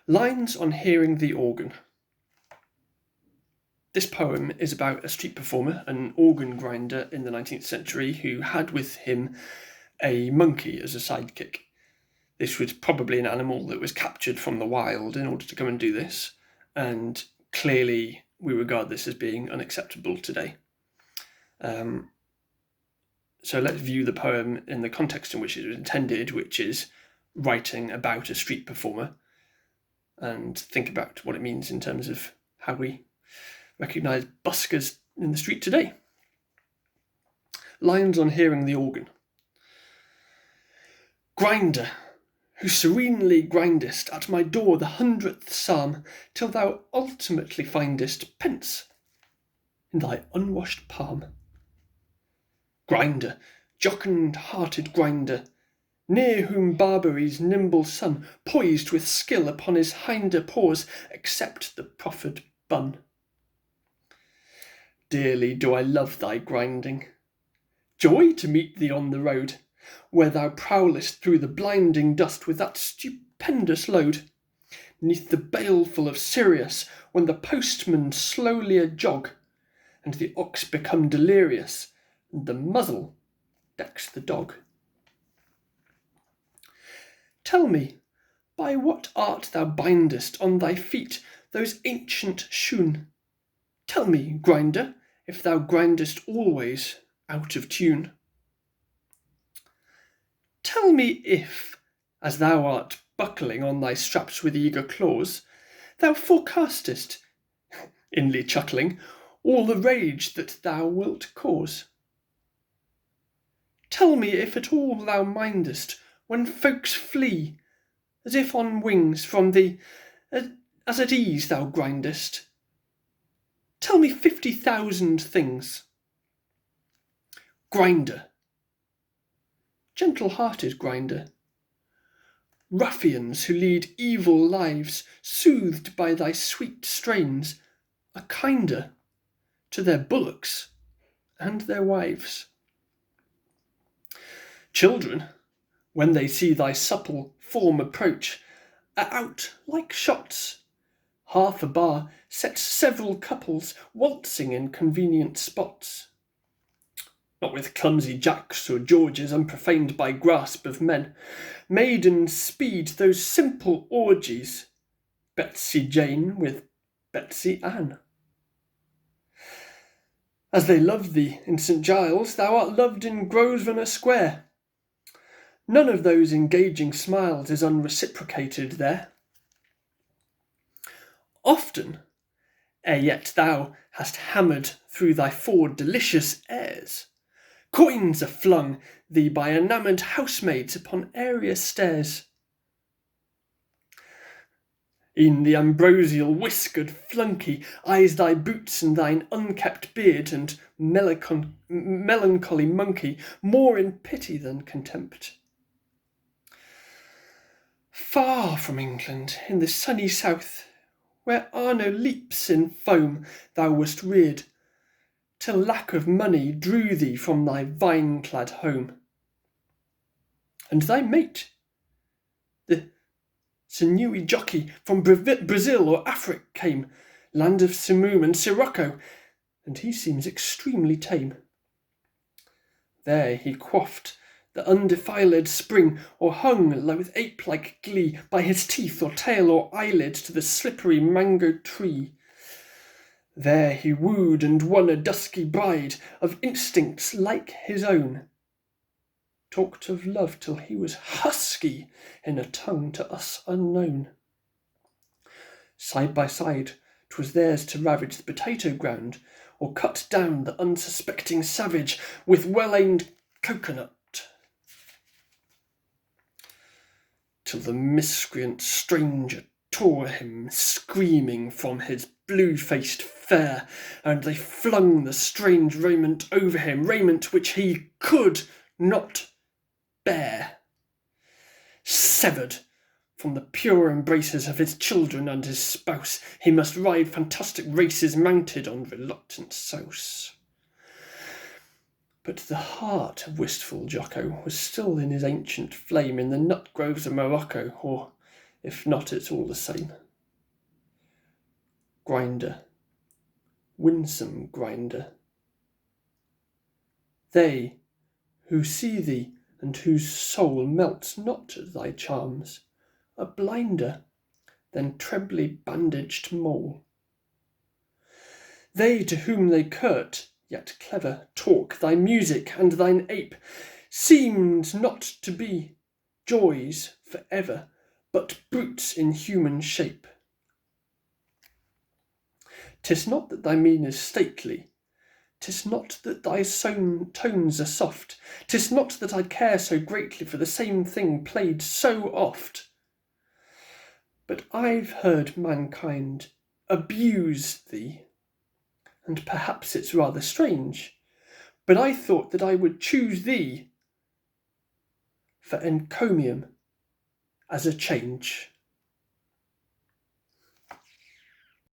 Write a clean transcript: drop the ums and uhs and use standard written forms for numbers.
Lines on Hearing the Organ. This poem is about a street performer, an organ grinder in the 19th century, who had with him a monkey as a sidekick. This was probably an animal that was captured from the wild in order to come and do this, and clearly we regard this as being unacceptable today. So let's view the poem in the context in which it was intended, which is writing about a street performer, and think about what it means in terms of how we recognise buskers in the street today. Lines on Hearing the Organ. Grinder, who serenely grindest at my door the 100th psalm, till thou ultimately findest pence in thy unwashed palm. Grinder, jocund-hearted grinder, near whom Barbary's nimble son, poised with skill upon his hinder paws, accept the proffered bun. Dearly do I love thy grinding. Joy to meet thee on the road, where thou prowlest through the blinding dust with that stupendous load, neath the baleful of Sirius, when the postman slowly a jog, and the ox become delirious, and the muzzle decks the dog. Tell me, by what art thou bindest on thy feet those ancient shoon? Tell me, grinder, if thou grindest always out of tune. Tell me if, as thou art buckling on thy straps with eager claws, thou forecastest, inly chuckling, all the rage that thou wilt cause. Tell me if at all thou mindest when folks flee, as if on wings from thee, as at ease thou grindest. Tell me 50,000 things. Grinder, gentle-hearted grinder, ruffians who lead evil lives, soothed by thy sweet strains, are kinder to their bullocks and their wives. Children, when they see thy supple form approach, are out like shots. Half a bar sets several couples waltzing in convenient spots. Not with clumsy Jacks or Georges unprofaned by grasp of men. Maidens speed those simple orgies, Betsy Jane with Betsy Ann. As they loved thee in St. Giles, thou art loved in Grosvenor Square. None of those engaging smiles is unreciprocated there. Often, ere yet thou hast hammered through thy 4 delicious airs, coins are flung thee by enamoured housemaids upon area stairs. E'en the ambrosial whiskered flunkey eyes thy boots and thine unkept beard and melancholy monkey more in pity than contempt. Far from England, in the sunny south, where Arno leaps in foam, thou wast reared, till lack of money drew thee from thy vine-clad home. And thy mate, the sinewy jockey from Brazil or Afric came, land of Simoom and Sirocco, and he seems extremely tame. There he quaffed the undefiled spring, or hung with ape-like glee by his teeth or tail or eyelid to the slippery mango tree. There he wooed and won a dusky bride of instincts like his own, talked of love till he was husky in a tongue to us unknown. Side by side 'twas theirs to ravage the potato ground, or cut down the unsuspecting savage with well-aimed coconut, till the miscreant stranger tore him screaming from his blue-faced fair, and they flung the strange raiment over him, raiment which he could not bear. Severed from the pure embraces of his children and his spouse, he must ride fantastic races mounted on reluctant souse. But the heart of wistful Jocko was still in his ancient flame in the nut groves of Morocco, or if not, it's all the same. Grinder, winsome grinder. They who see thee and whose soul melts not at thy charms are blinder than trebly bandaged mole. They to whom they curt, yet clever, talk thy music and thine ape seemed not to be joys for ever, but brutes in human shape. 'Tis not that thy mien is stately, 'tis not that thy tones are soft, 'tis not that I care so greatly for the same thing played so oft. But I've heard mankind abuse thee, and perhaps it's rather strange, but I thought that I would choose thee for encomium as a change.